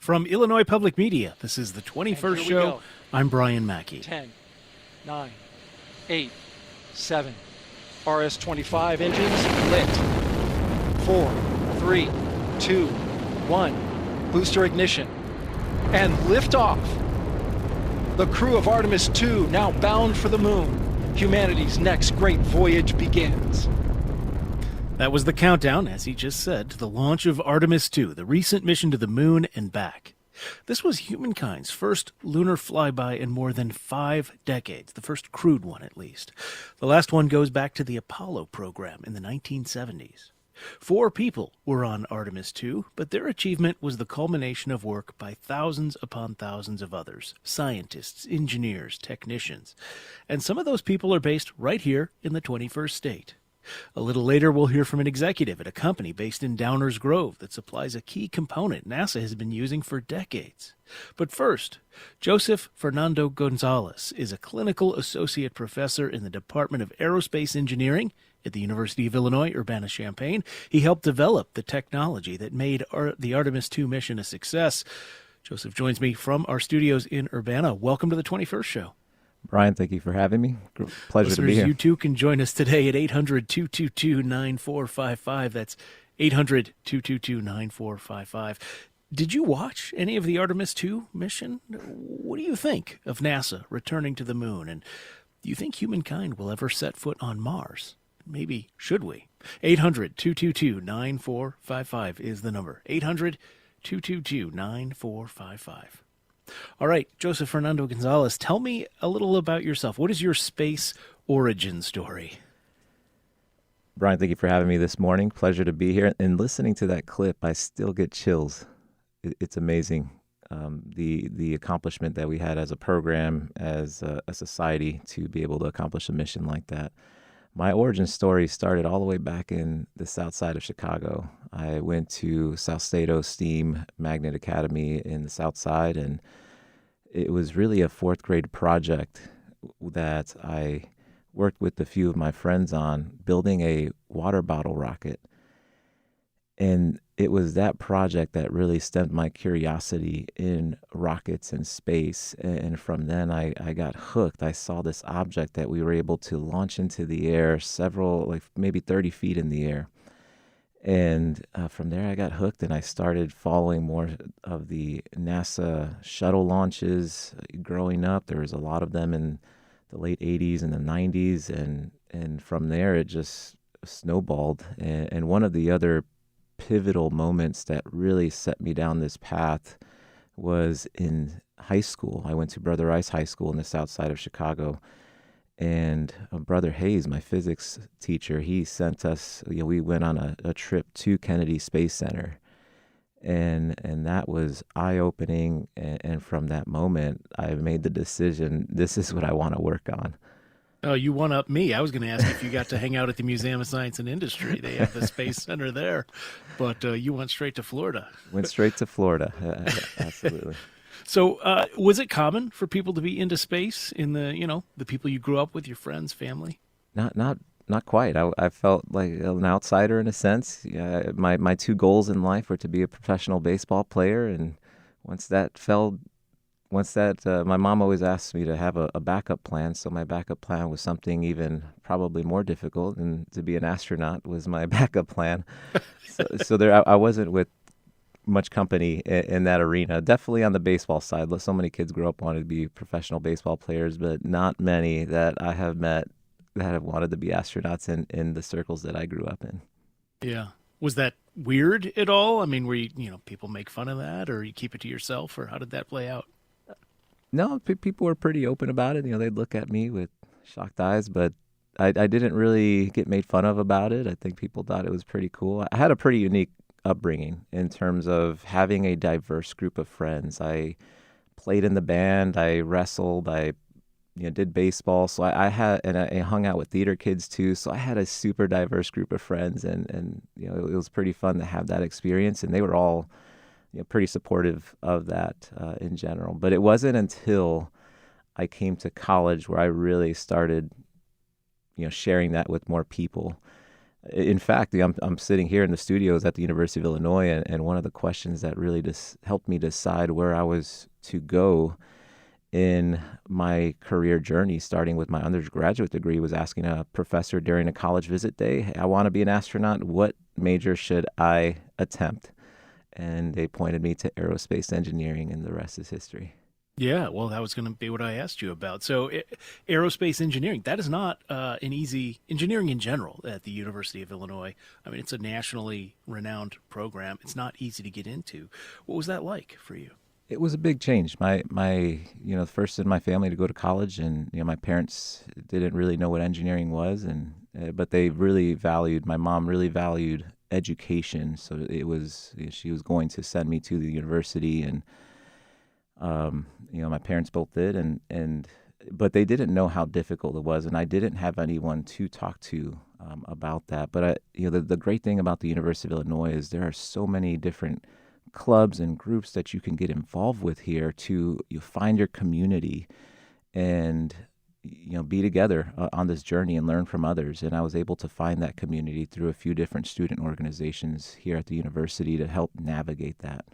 From Illinois Public Media, this is the 21st show. Go. I'm Brian Mackey. 10, 9, 8, 7. RS-25 engines lit. 4, 3, 2, 1. Booster ignition. And liftoff. The crew of Artemis II now bound for the moon. Humanity's next great voyage begins. That was the countdown, as he just said, to the launch of Artemis II, the recent mission to the moon and back. This was humankind's first lunar flyby in more than 5 decades, the first crewed one at least. The last one goes back to the Apollo program in the 1970s. 4 people were on Artemis II, but their achievement was the culmination of work by thousands upon thousands of others, scientists, engineers, technicians. And some of those people are based right here in the 21st state. A little later, we'll hear from an executive at a company based in Downers Grove that supplies a key component NASA has been using for decades. But first, Joseph Fernando Gonzalez is a clinical associate professor in the Department of Aerospace Engineering at the University of Illinois, Urbana-Champaign. He helped develop the technology that made the Artemis II mission a success. Joseph joins me from our studios in Urbana. Welcome to the 21st show. Brian, thank you for having me. Pleasure Listeners, to be here. You too can join us today at 800-222-9455. That's 800-222-9455. Did you watch any of the Artemis II mission? What do you think of NASA returning to the moon? And do you think humankind will ever set foot on Mars? Maybe should we? 800-222-9455 is the number. 800-222-9455. All right, Joseph Fernando Gonzalez, tell me a little about yourself. What is your space origin story? Brian, thank you for having me this morning. Pleasure to be here. And listening to that clip, I still get chills. It's amazing, the accomplishment that we had as a program, as a society, to be able to accomplish a mission like that. My origin story started all the way back in the south side of Chicago. I went to South Stato Steam Magnet Academy in the south side, and it was really a 4th grade project that I worked with a few of my friends on, building a water bottle rocket. And it was that project that really stemmed my curiosity in rockets and space. And from then I got hooked. I saw this object that we were able to launch into the air maybe 30 feet in the air. And from there I got hooked, and I started following more of the NASA shuttle launches. Growing up, there was a lot of them in the late 80s and the 90s. And from there it just snowballed. And one of the other pivotal moments that really set me down this path was in high school. I went to Brother Rice High School in the south side of Chicago, and Brother Hayes, my physics teacher, he sent us, we went on a trip to Kennedy Space Center, and that was eye-opening, and from that moment, I made the decision, this is what I want to work on. Oh, you one-up me. I was going to ask if you got to hang out at the Museum of Science and Industry. They have the Space Center there, but you went straight to Florida. Went straight to Florida, absolutely. So was it common for people to be into space in the people you grew up with, your friends, family? Not quite. I felt like an outsider in a sense. My 2 goals in life were to be a professional baseball player, and once that my mom always asked me to have a backup plan, so my backup plan was something even probably more difficult, and to be an astronaut was my backup plan. So there, I wasn't with much company in that arena. Definitely on the baseball side, so many kids grow up wanting to be professional baseball players, but not many that I have met that have wanted to be astronauts in the circles that I grew up in. Yeah. Was that weird at all? I mean, were people make fun of that, or you keep it to yourself, or how did that play out? No, people were pretty open about it. They'd look at me with shocked eyes, but I didn't really get made fun of about it. I think people thought it was pretty cool. I had a pretty unique upbringing in terms of having a diverse group of friends. I played in the band, I wrestled, I did baseball. So I hung out with theater kids too. So I had a super diverse group of friends, and it was pretty fun to have that experience. And they were all pretty supportive of that in general. But it wasn't until I came to college where I really started, sharing that with more people. In fact, I'm sitting here in the studios at the University of Illinois, and one of the questions that really just helped me decide where I was to go in my career journey, starting with my undergraduate degree, was asking a professor during a college visit day, "Hey, I want to be an astronaut. What major should I attempt?" And they pointed me to aerospace engineering, and the rest is history. Yeah, well, that was going to be what I asked you about. So, aerospace engineering, that is not an easy engineering in general at the University of Illinois. I mean, it's a nationally renowned program. It's not easy to get into. What was that like for you? It was a big change. My first in my family to go to college, and my parents didn't really know what engineering was, and but they really valued. My mom really valued education, so it was she was going to send me to the university, and my parents both did, and but they didn't know how difficult it was, and I didn't have anyone to talk to about that. But the great thing about the University of Illinois is there are so many different clubs and groups that you can get involved with here to you find your community and be together on this journey and learn from others. And I was able to find that community through a few different student organizations here at the university to help navigate that.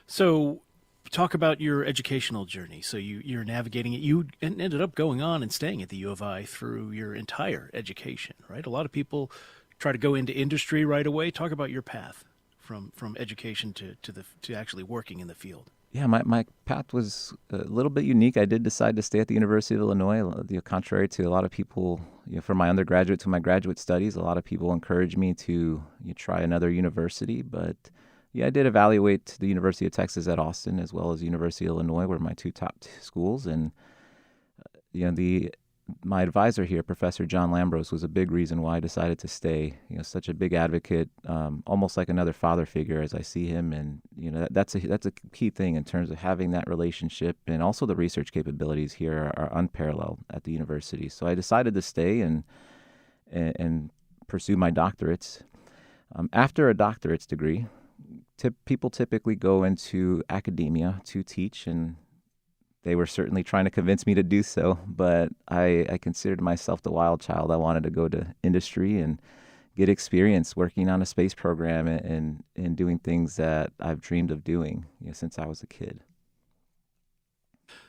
So, talk about your educational journey. So you're navigating it. You ended up going on and staying at the U of I through your entire education, right? A lot of people try to go into industry right away. Talk about your path from education to actually working in the field. Yeah, my path was a little bit unique. I did decide to stay at the University of Illinois, contrary to a lot of people. From my undergraduate to my graduate studies, a lot of people encouraged me to try another university. But yeah, I did evaluate the University of Texas at Austin as well as University of Illinois, were my two top schools. And my advisor here, Professor John Lambros, was a big reason why I decided to stay. Such a big advocate, almost like another father figure as I see him, and that's a key thing in terms of having that relationship, and also the research capabilities here are unparalleled at the university. So I decided to stay and pursue my doctorates. After a doctorate's degree, people typically go into academia to teach, and they were certainly trying to convince me to do so, but I considered myself the wild child. I wanted to go to industry and get experience working on a space program and doing things that I've dreamed of doing since I was a kid.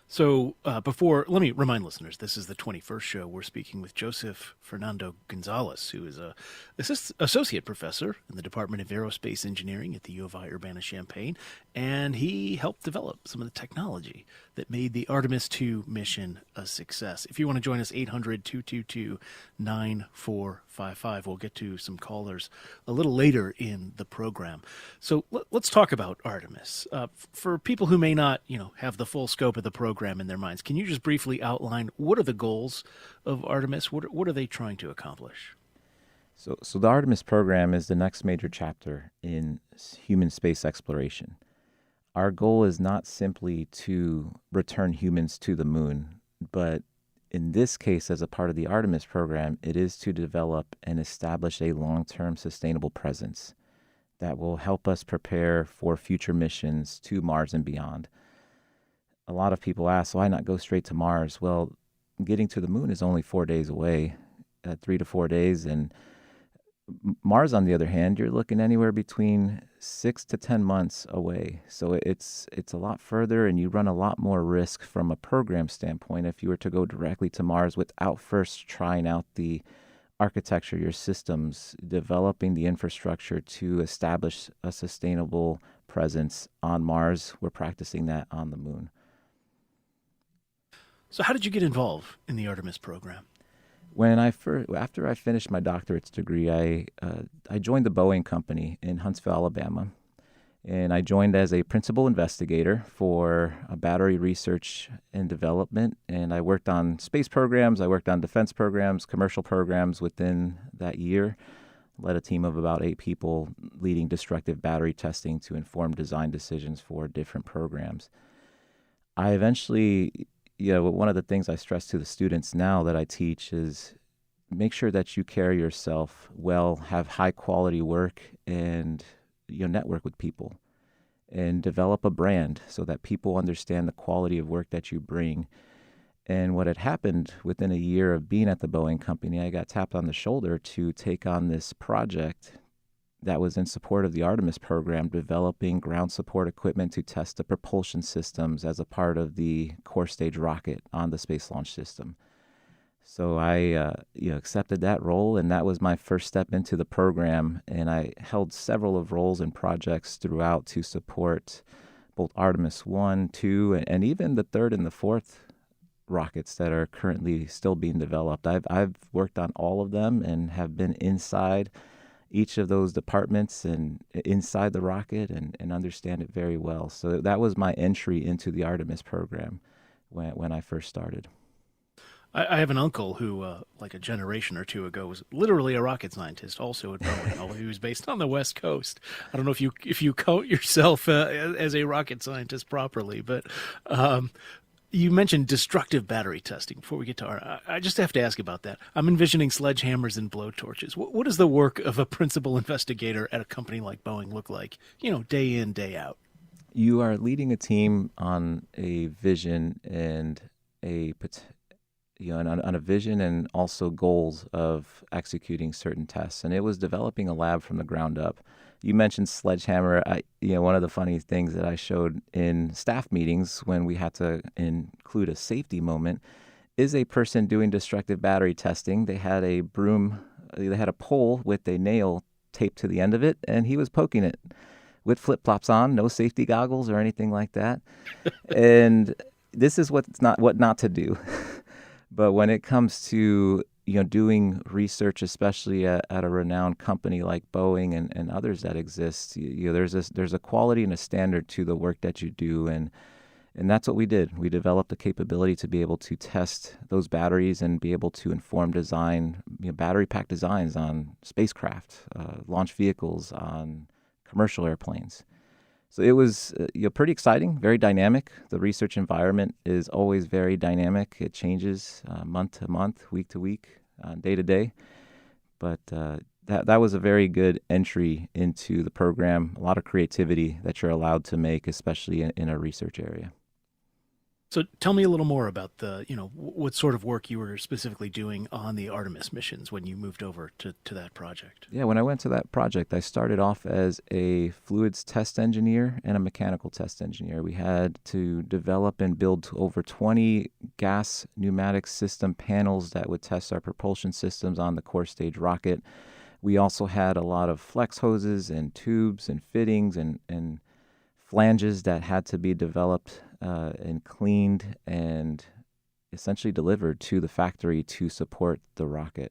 So let me remind listeners, this is the 21st show. We're speaking with Joseph Fernando Gonzalez, who is a associate professor in the Department of Aerospace Engineering at the U of I Urbana-Champaign, and he helped develop some of the technology that made the Artemis II mission a success. If you want to join us, 800-222-9455. We'll get to some callers a little later in the program. So let's talk about Artemis. For people who may not, have the full scope of the program in their minds, can you just briefly outline what are the goals of Artemis? What are they trying to accomplish? So the Artemis program is the next major chapter in human space exploration. Our goal is not simply to return humans to the moon, but in this case, as a part of the Artemis program, it is to develop and establish a long-term sustainable presence that will help us prepare for future missions to Mars and beyond. A lot of people ask, why not go straight to Mars? Well, getting to the moon is only 4 days away, 3 to 4 days, and Mars, on the other hand, you're looking anywhere between 6 to 10 months away. So it's a lot further, and you run a lot more risk from a program standpoint if you were to go directly to Mars without first trying out the architecture, your systems, developing the infrastructure to establish a sustainable presence on Mars. We're practicing that on the moon. So how did you get involved in the Artemis program? After I finished my doctorate's degree, I joined the Boeing company in Huntsville, Alabama, and I joined as a principal investigator for battery research and development. And I worked on space programs, I worked on defense programs, commercial programs within that year. Led a team of about 8 people leading destructive battery testing to inform design decisions for different programs. I eventually, one of the things I stress to the students now that I teach is make sure that you carry yourself well, have high quality work, and network with people and develop a brand so that people understand the quality of work that you bring. And what had happened within a year of being at the Boeing company, I got tapped on the shoulder to take on this project that was in support of the Artemis program, developing ground support equipment to test the propulsion systems as a part of the core stage rocket on the Space Launch System. So I accepted that role, and that was my first step into the program. And I held several of roles and projects throughout to support both Artemis 1, 2, and even the third and the fourth rockets that are currently still being developed. I've worked on all of them and have been inside each of those departments and inside the rocket and understand it very well. So that was my entry into the Artemis program when I first started. I have an uncle who, like a generation or two ago, was literally a rocket scientist, also at Boeing, although he was based on the West Coast. I don't know if you count yourself as a rocket scientist properly, but you mentioned destructive battery testing before we get to I just have to ask about that. I'm envisioning sledgehammers and blowtorches. What does the work of a principal investigator at a company like Boeing look like, day in, day out? You are leading a team on a vision and on a vision and also goals of executing certain tests. And it was developing a lab from the ground up. You mentioned sledgehammer. One of the funny things that I showed in staff meetings when we had to include a safety moment is a person doing destructive battery testing. They had a pole with a nail taped to the end of it, and he was poking it with flip-flops on, no safety goggles or anything like that. And this is what not to do. But when it comes to doing research, especially at a renowned company like Boeing and others that exist, there's a quality and a standard to the work that you do, and that's what we did. We developed the capability to be able to test those batteries and be able to inform design, battery pack designs on spacecraft, launch vehicles, on commercial airplanes. So it was pretty exciting, very dynamic. The research environment is always very dynamic. It changes month to month, week to week, day to day. But that was a very good entry into the program. A lot of creativity that you're allowed to make, especially in a research area. So tell me a little more about what sort of work you were specifically doing on the Artemis missions when you moved over to that project. Yeah, when I went to that project, I started off as a fluids test engineer and a mechanical test engineer. We had to develop and build over 20 gas pneumatic system panels that would test our propulsion systems on the core stage rocket. We also had a lot of flex hoses and tubes and fittings and flanges that had to be developed and cleaned and essentially delivered to the factory to support the rocket.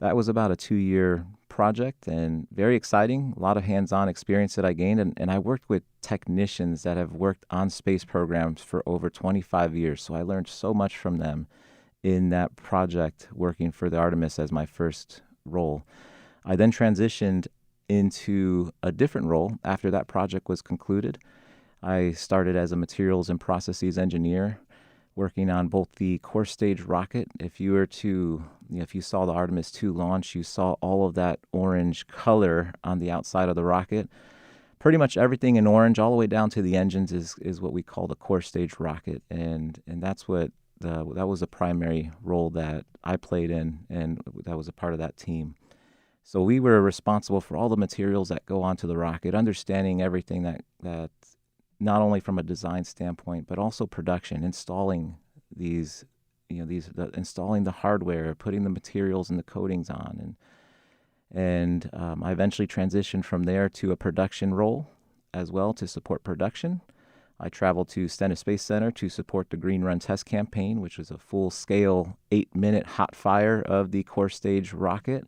That was about a 2-year project and very exciting. A lot of hands-on experience that I gained. And I worked with technicians that have worked on space programs for over 25 years. So I learned so much from them in that project, working for the Artemis as my first role. I then transitioned into a different role after that project was concluded. I started as a materials and processes engineer, working on both the core stage rocket. If you saw the Artemis II launch, you saw all of that orange color on the outside of the rocket. Pretty much everything in orange, all the way down to the engines, is what we call the core stage rocket, and that's what that was the primary role that I played in, and that was a part of that team. So we were responsible for all the materials that go onto the rocket, understanding everything that not only from a design standpoint, but also production, installing installing the hardware, putting the materials and the coatings on. And I eventually transitioned from there to a production role as well to support production. I traveled to Stennis Space Center to support the Green Run test campaign, which was a full-scale 8-minute hot fire of the core stage rocket,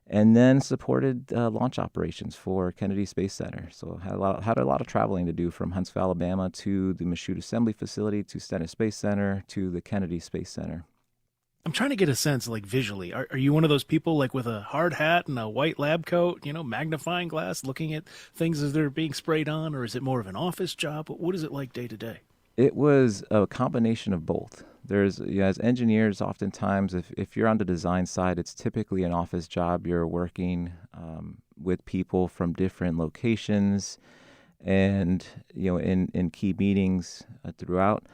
and then supported launch operations for Kennedy Space Center. So had a lot of traveling to do from Huntsville, Alabama to the Michoud Assembly Facility to Stennis Space Center to the Kennedy Space Center. I'm trying to get a sense, visually. Are you one of those people, with a hard hat and a white lab coat, magnifying glass, looking at things as they're being sprayed on, or is it more of an office job? What is it like day to day? It was a combination of both. There's, as engineers, oftentimes, if you're on the design side, it's typically an office job. You're working with people from different locations and, in key meetings throughout.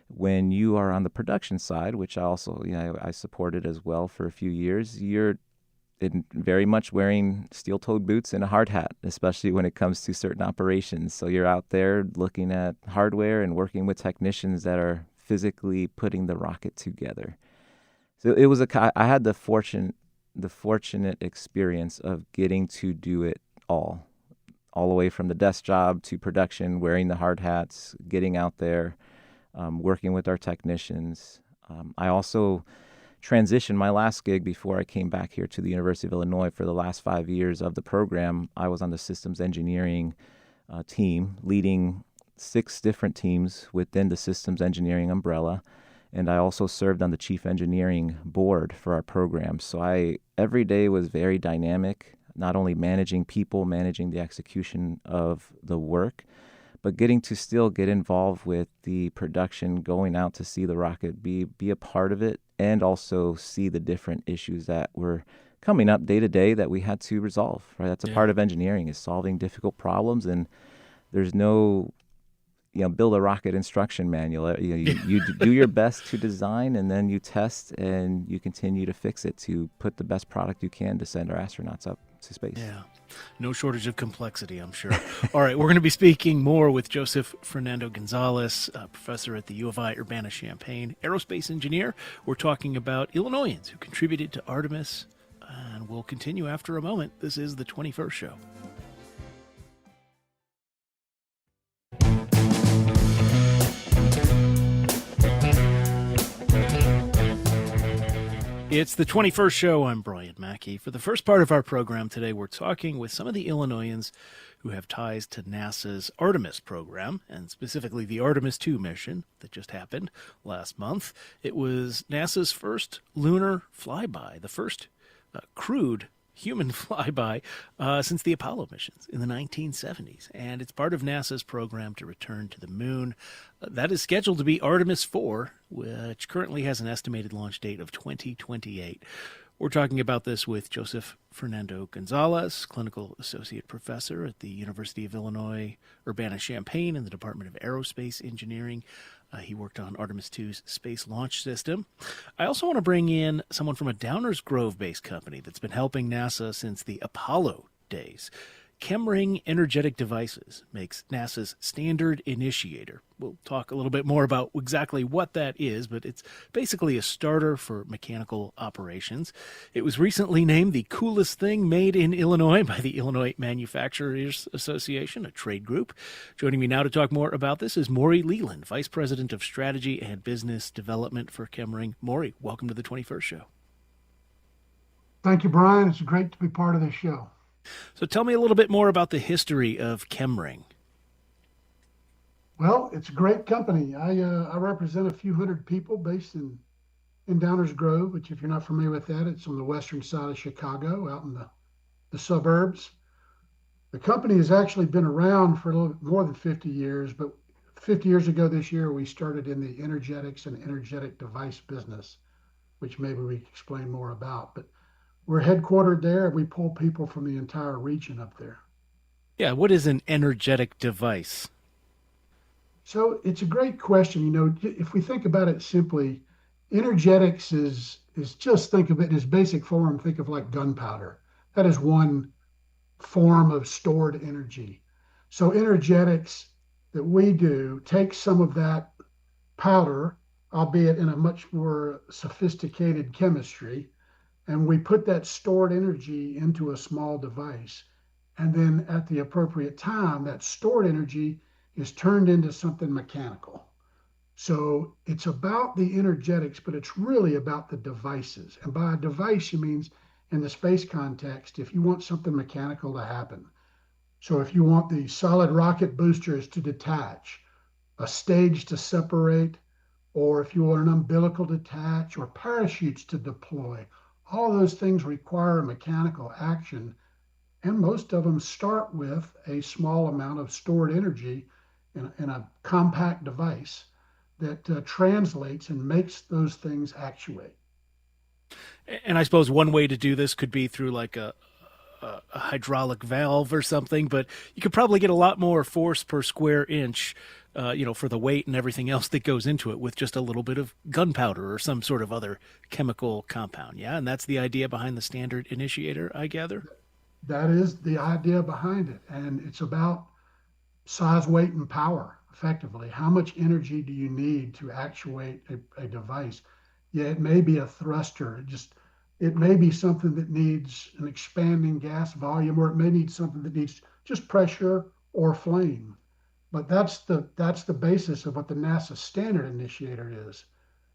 When you are on the production side, which I also, I supported as well for a few years, you're very much wearing steel-toed boots and a hard hat, especially when it comes to certain operations. So you're out there looking at hardware and working with technicians that are physically putting the rocket together. So it was I had the fortunate experience of getting to do it all the way from the desk job to production, wearing the hard hats, getting out there, working with our technicians. I also transitioned my last gig before I came back here to the University of Illinois. For the last 5 years of the program, I was on the systems engineering team, leading 6 different teams within the systems engineering umbrella. And I also served on the chief engineering board for our program. So every day was very dynamic, not only managing people, managing the execution of the work, but getting to still get involved with the production, going out to see the rocket, be a part of it, and also see the different issues that were coming up day to day that we had to resolve. Right, that's a part of engineering, is solving difficult problems, and there's no, build a rocket instruction manual. You do your best to design, and then you test, and you continue to fix it to put the best product you can to send our astronauts up to space. Yeah. No shortage of complexity, I'm sure. All right, we're going to be speaking more with Joseph Fernando Gonzalez, professor at the U of I Urbana-Champaign, aerospace engineer. We're talking about Illinoisans who contributed to Artemis, and we'll continue after a moment. This is the 21st Show. It's the 21st Show. I'm Brian Mackey. For the first part of our program today, we're talking with some of the Illinoisans who have ties to NASA's Artemis program, and specifically the Artemis II mission that just happened last month. It was NASA's first lunar flyby, the first crewed human flyby since the Apollo missions in the 1970s. And it's part of NASA's program to return to the moon. That is scheduled to be Artemis IV, which currently has an estimated launch date of 2028. We're talking about this with Joseph Fernando Gonzalez, clinical associate professor at the University of Illinois Urbana-Champaign in the Department of Aerospace Engineering. He worked on Artemis II's space launch system. I also want to bring in someone from a Downers Grove-based company that's been helping NASA since the Apollo days. Chemring Energetic Devices makes NASA's standard initiator. We'll talk a little bit more about exactly what that is, but it's basically a starter for mechanical operations. It was recently named the coolest thing made in Illinois by the Illinois Manufacturers Association, a trade group. Joining me now to talk more about this is Maury Leland, Vice President of Strategy and Business Development for Chemring. Maury, welcome to the 21st Show. Thank you, Brian. It's great to be part of this show. So tell me a little bit more about the history of Chemring. Well, it's a great company. I represent a few hundred people based in Downers Grove, which, if you're not familiar with that, it's on the western side of Chicago, out in the suburbs. The company has actually been around for a little more than 50 years, but 50 years ago this year, we started in the energetics and energetic device business, which maybe we can explain more about. But we're headquartered there, and we pull people from the entire region up there. Yeah, what is an energetic device? So it's a great question. If we think about it simply, energetics is just, think of it in its basic form, think of like gunpowder. That is one form of stored energy. So energetics that we do takes some of that powder, albeit in a much more sophisticated chemistry, and we put that stored energy into a small device. And then at the appropriate time, that stored energy is turned into something mechanical. So it's about the energetics, but it's really about the devices. And by a device, you means in the space context, if you want something mechanical to happen. So if you want the solid rocket boosters to detach, a stage to separate, or if you want an umbilical to detach, or parachutes to deploy, all those things require a mechanical action, and most of them start with a small amount of stored energy in a compact device that translates and makes those things actuate. And I suppose one way to do this could be through like a hydraulic valve or something, but you could probably get a lot more force per square inch for the weight and everything else that goes into it with just a little bit of gunpowder or some sort of other chemical compound. Yeah, and that's the idea behind the standard initiator, I gather. That is the idea behind it. And it's about size, weight, and power, effectively. How much energy do you need to actuate a device? Yeah, it may be a thruster. It may be something that needs an expanding gas volume, or it may need something that needs just pressure or flame. But that's the basis of what the NASA Standard Initiator is.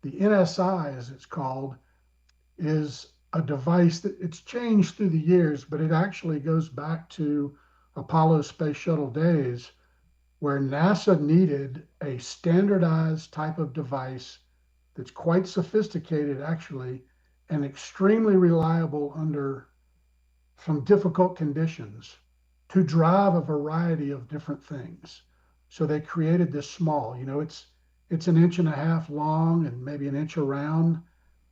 The NSI, as it's called, is a device that it's changed through the years, but it actually goes back to Apollo Space Shuttle days, where NASA needed a standardized type of device that's quite sophisticated, actually, and extremely reliable under some difficult conditions to drive a variety of different things. So they created this small, it's an inch and a half long and maybe an inch around,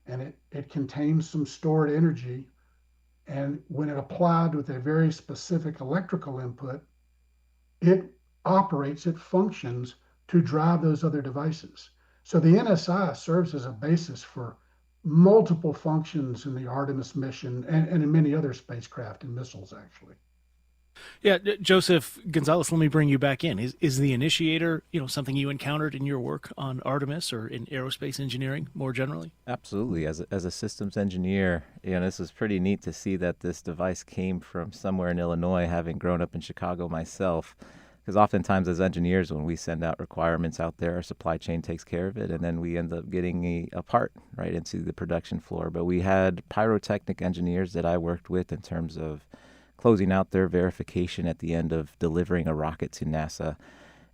and it contains some stored energy. And when it applied with a very specific electrical input, it it functions to drive those other devices. So the NSI serves as a basis for multiple functions in the Artemis mission and in many other spacecraft and missiles, actually. Yeah, Joseph Gonzalez, let me bring you back in. Is the initiator, something you encountered in your work on Artemis or in aerospace engineering more generally? Absolutely. As a systems engineer, this was pretty neat to see that this device came from somewhere in Illinois, having grown up in Chicago myself. Because oftentimes as engineers, when we send out requirements out there, our supply chain takes care of it, and then we end up getting a part right into the production floor. But we had pyrotechnic engineers that I worked with in terms of closing out their verification at the end of delivering a rocket to NASA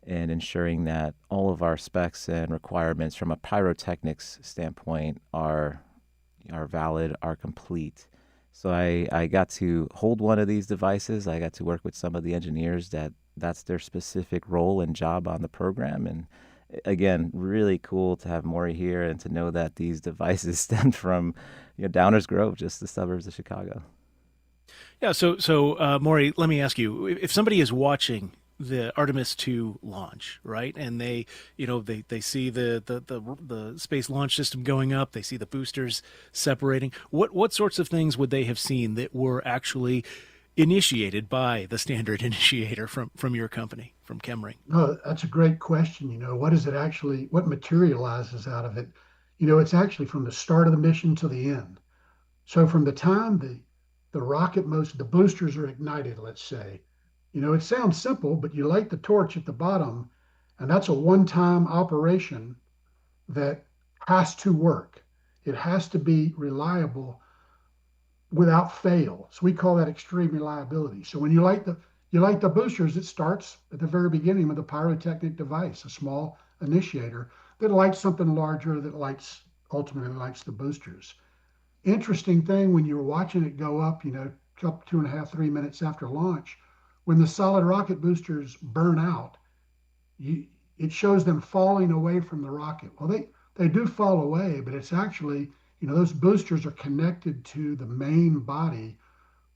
and ensuring that all of our specs and requirements from a pyrotechnics standpoint are valid, are complete. So I got to hold one of these devices. I got to work with some of the engineers that's their specific role and job on the program. And again, really cool to have Maury here and to know that these devices stemmed from Downers Grove, just the suburbs of Chicago. Yeah, so Maury, let me ask you: if somebody is watching the Artemis II launch, right, and they see the space launch system going up, they see the boosters separating, what sorts of things would they have seen that were actually initiated by the standard initiator from your company, from Chemring? Oh, that's a great question. What materializes out of it? It's actually from the start of the mission to the end. So from the time the rocket motion, the boosters are ignited, let's say, it sounds simple, but you light the torch at the bottom, and that's a one-time operation that has to work. It has to be reliable without fail. So we call that extreme reliability. So when you light the boosters, it starts at the very beginning with a pyrotechnic device, a small initiator that lights something larger that ultimately lights the boosters. Interesting thing when you're watching it go up, couple 2.5, 3 minutes after launch, when the solid rocket boosters burn out, it shows them falling away from the rocket. Well, they do fall away, but it's actually, those boosters are connected to the main body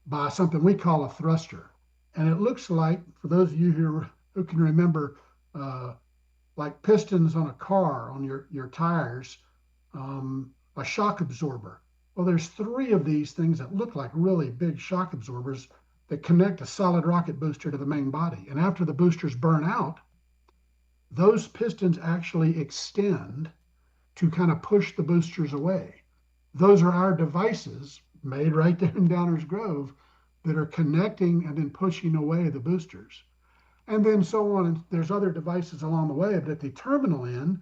by something we call a thruster. And it looks like, for those of you who can remember, like pistons on a car, on your tires, a shock absorber. Well, there's 3 of these things that look like really big shock absorbers that connect a solid rocket booster to the main body. And after the boosters burn out, those pistons actually extend to kind of push the boosters away. Those are our devices made right there in Downers Grove that are connecting and then pushing away the boosters. And then so on. And there's other devices along the way, but at the terminal end,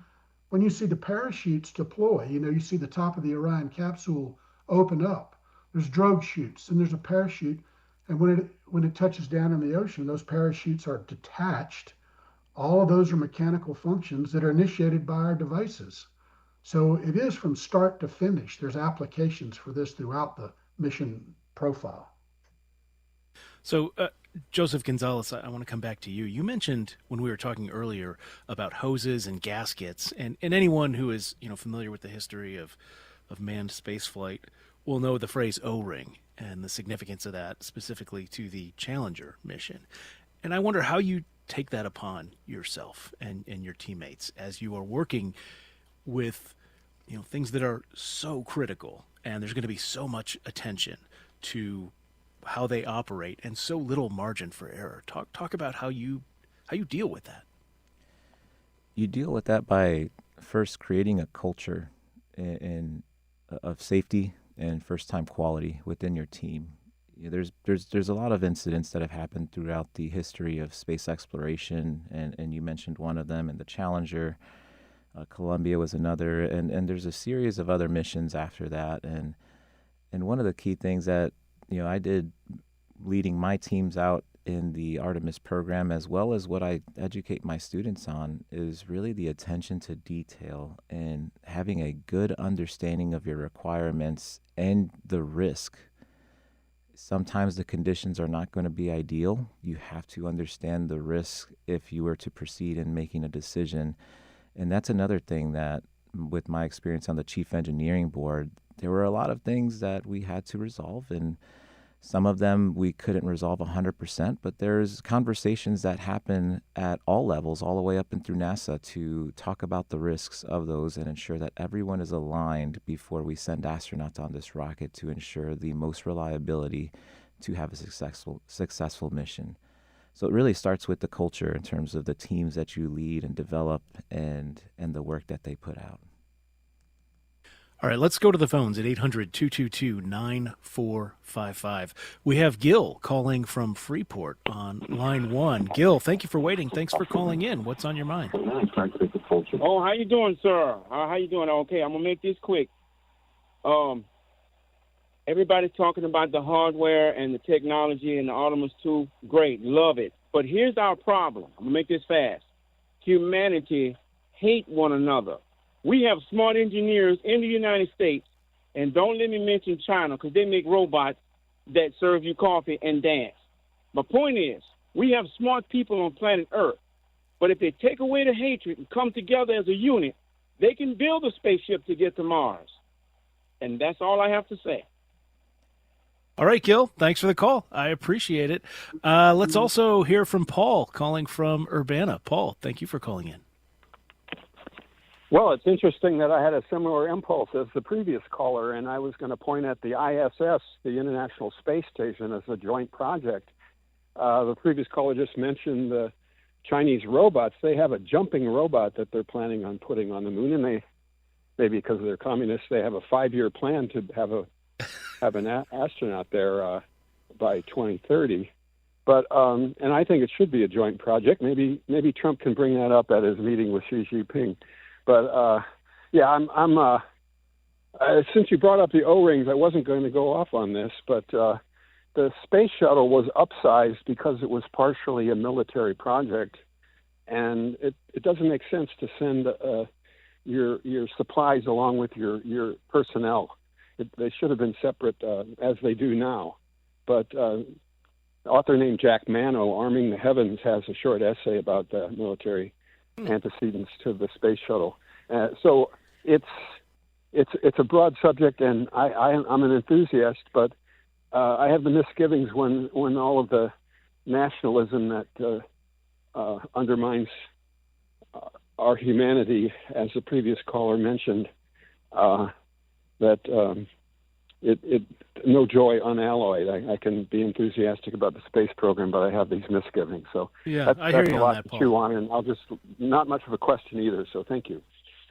when you see the parachutes deploy, you see the top of the Orion capsule open up. There's drogue chutes and there's a parachute. And when it touches down in the ocean, those parachutes are detached. All of those are mechanical functions that are initiated by our devices. So it is from start to finish. There's applications for this throughout the mission profile. So, Joseph Gonzalez, I want to come back to you. You mentioned when we were talking earlier about hoses and gaskets, and anyone who is familiar with the history of manned spaceflight will know the phrase O-ring and the significance of that, specifically to the Challenger mission. And I wonder how you take that upon yourself and your teammates as you are working with things that are so critical, and there's going to be so much attention to how they operate and so little margin for error? Talk about how you deal with that. You deal with that by first creating a culture of safety and first-time quality within your team. There's a lot of incidents that have happened throughout the history of space exploration, and you mentioned one of them, and the Challenger. Columbia was another, and there's a series of other missions after that. And one of the key things that I did leading my teams out in the Artemis program, as well as what I educate my students on, is really the attention to detail and having a good understanding of your requirements and the risk. Sometimes the conditions are not going to be ideal. You have to understand the risk if you were to proceed in making a decision. And that's another thing that, with my experience on the Chief Engineering Board, there were a lot of things that we had to resolve, and some of them we couldn't resolve 100%, but there's conversations that happen at all levels, all the way up and through NASA, to talk about the risks of those and ensure that everyone is aligned before we send astronauts on this rocket to ensure the most reliability to have a successful mission. So it really starts with the culture in terms of the teams that you lead and develop and the work that they put out. All right, let's go to the phones at 800-222-9455. We have Gil calling from Freeport on line 1. Gil, thank you for waiting. Thanks for calling in. What's on your mind? Oh, how you doing, sir? How you doing? Okay, I'm going to make this quick. Everybody's talking about the hardware and the technology and the Artemis II. Great, love it. But here's our problem. I'm going to make this fast. Humanity hate one another. We have smart engineers in the United States, and don't let me mention China, because they make robots that serve you coffee and dance. My point is, we have smart people on planet Earth, but if they take away the hatred and come together as a unit, they can build a spaceship to get to Mars. And that's all I have to say. All right, Gil, thanks for the call. I appreciate it. Let's also hear from Paul calling from Urbana. Paul, thank you for calling in. Well, it's interesting that I had a similar impulse as the previous caller, and I was going to point at the ISS, the International Space Station, as a joint project. The previous caller just mentioned the Chinese robots. They have a jumping robot that they're planning on putting on the moon, and maybe because they're communists, they have a 5-year plan to have an astronaut there by 2030. But and I think it should be a joint project. Maybe Trump can bring that up at his meeting with Xi Jinping. But I'm since you brought up the O-rings, I wasn't going to go off on this, but the space shuttle was upsized because it was partially a military project, and it doesn't make sense to send your supplies along with your personnel. They should have been separate as they do now. But author named Jack Mano, Arming the Heavens, has a short essay about the military antecedents to the space shuttle. So it's a broad subject, and I'm an enthusiast, but I have the misgivings when all of the nationalism that undermines our humanity, as the previous caller mentioned, that no joy unalloyed. I can be enthusiastic about the space program, but I have these misgivings. So yeah, I hear you a on lot that, to Paul. chew on, and I'll just not much of a question either. So thank you.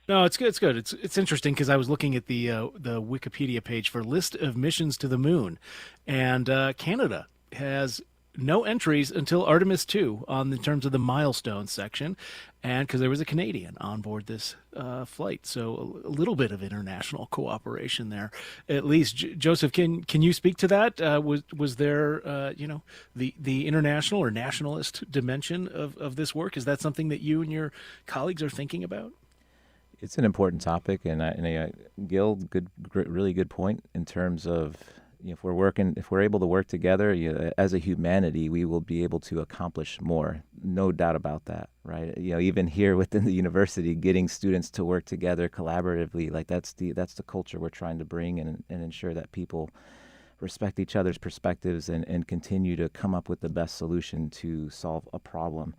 No, it's good. It's good. It's interesting because I was looking at the Wikipedia page for list of missions to the moon, and Canada has no entries until Artemis II in terms of the milestone section, and because there was a Canadian on board this flight, so a little bit of international cooperation there, at least. Joseph, can you speak to that? Was there the international or nationalist dimension of this work? Is that something that you and your colleagues are thinking about? It's an important topic, and Gil, really good point in terms of if we're able to work together, as a humanity, we will be able to accomplish more. No doubt about that, right? Even here within the university, getting students to work together collaboratively, like that's the culture we're trying to bring and ensure that people respect each other's perspectives and continue to come up with the best solution to solve a problem.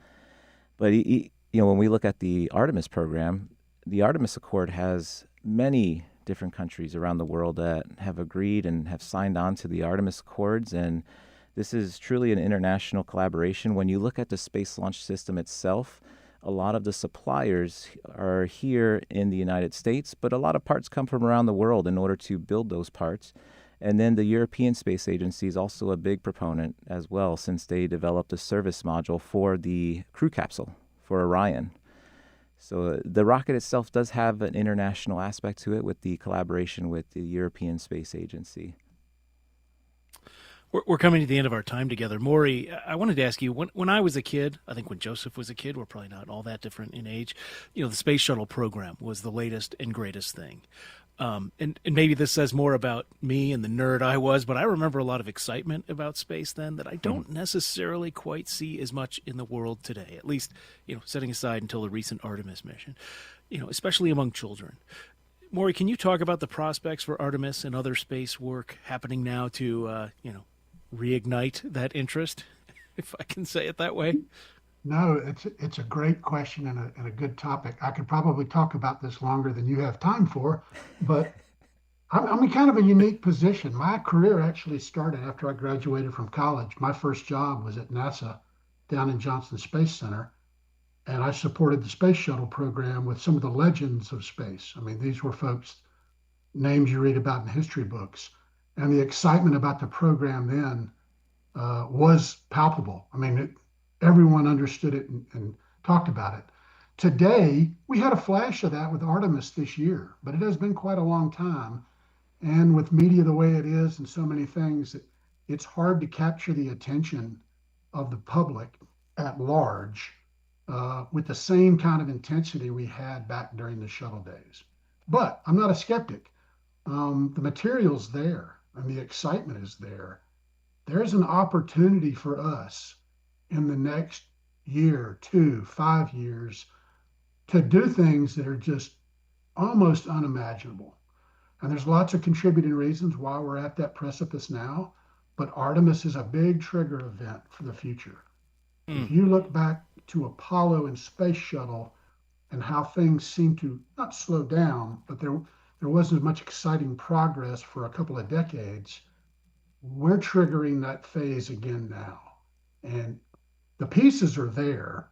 But when we look at the Artemis program, the Artemis Accord has many different countries around the world that have agreed and have signed on to the Artemis Accords, and this is truly an international collaboration. When you look at the Space Launch System itself, a lot of the suppliers are here in the United States, but a lot of parts come from around the world in order to build those parts. And then the European Space Agency is also a big proponent as well, since they developed a service module for the crew capsule for Orion. So the rocket itself does have an international aspect to it with the collaboration with the European Space Agency. We're coming to the end of our time together. Maury, I wanted to ask you, when I was a kid, I think when Joseph was a kid, we're probably not all that different in age, the space shuttle program was the latest and greatest thing. And maybe this says more about me and the nerd I was, but I remember a lot of excitement about space then that I don't necessarily quite see as much in the world today, at least, setting aside until the recent Artemis mission, especially among children. Maury, can you talk about the prospects for Artemis and other space work happening now to, reignite that interest, if I can say it that way? No, it's a great question and a good topic. I could probably talk about this longer than you have time for, but I'm in kind of a unique position. My career actually started after I graduated from college. My first job was at NASA down in Johnson Space Center, and I supported the space shuttle program with some of the legends of space. I mean, these were folks, names you read about in history books. And the excitement about the program then was palpable. I mean, everyone understood it and talked about it. Today, we had a flash of that with Artemis this year, but it has been quite a long time. And with media the way it is and so many things, it's hard to capture the attention of the public at large with the same kind of intensity we had back during the shuttle days. But I'm not a skeptic. The material's there and the excitement is there. There's an opportunity for us in the next year, 2, 5 years to do things that are just almost unimaginable. And there's lots of contributing reasons why we're at that precipice now, but Artemis is a big trigger event for the future. If you look back to Apollo and Space Shuttle and how things seem to not slow down, but there wasn't as much exciting progress for a couple of decades, we're triggering that phase again now. And the pieces are there.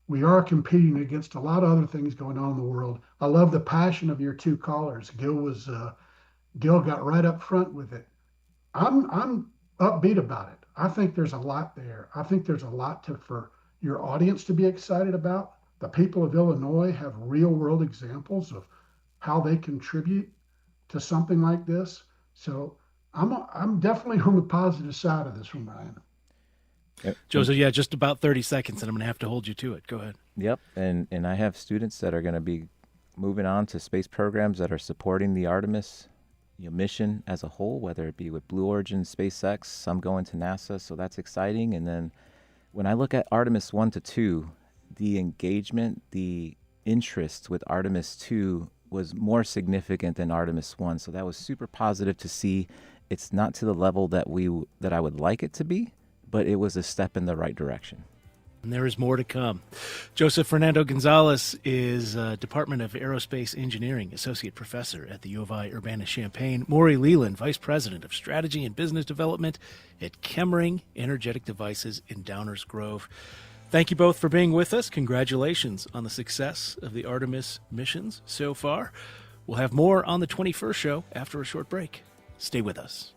We are competing against a lot of other things going on in the world. I love the passion of your two callers. Gil got right up front with it. I'm upbeat about it. I think there's a lot there. I think there's a lot for your audience to be excited about. The people of Illinois have real world examples of how they contribute to something like this. So I'm definitely on the positive side of this one, Ryan. Yep. Joseph, yeah, just about 30 seconds, and I'm going to have to hold you to it. Go ahead. Yep, and I have students that are going to be moving on to space programs that are supporting the Artemis mission as a whole, whether it be with Blue Origin, SpaceX, some going to NASA, so that's exciting. And then when I look at Artemis 1 to 2, the engagement, the interest with Artemis 2 was more significant than Artemis 1, so that was super positive to see. It's not to the level that I would like it to be, but it was a step in the right direction. And there is more to come. Joseph Fernando Gonzalez is Department of Aerospace Engineering Associate Professor at the U of I Urbana-Champaign. Maury Leland, Vice President of Strategy and Business Development at Chemring Energetic Devices in Downers Grove. Thank you both for being with us. Congratulations on the success of the Artemis missions so far. We'll have more on the 21st show after a short break. Stay with us.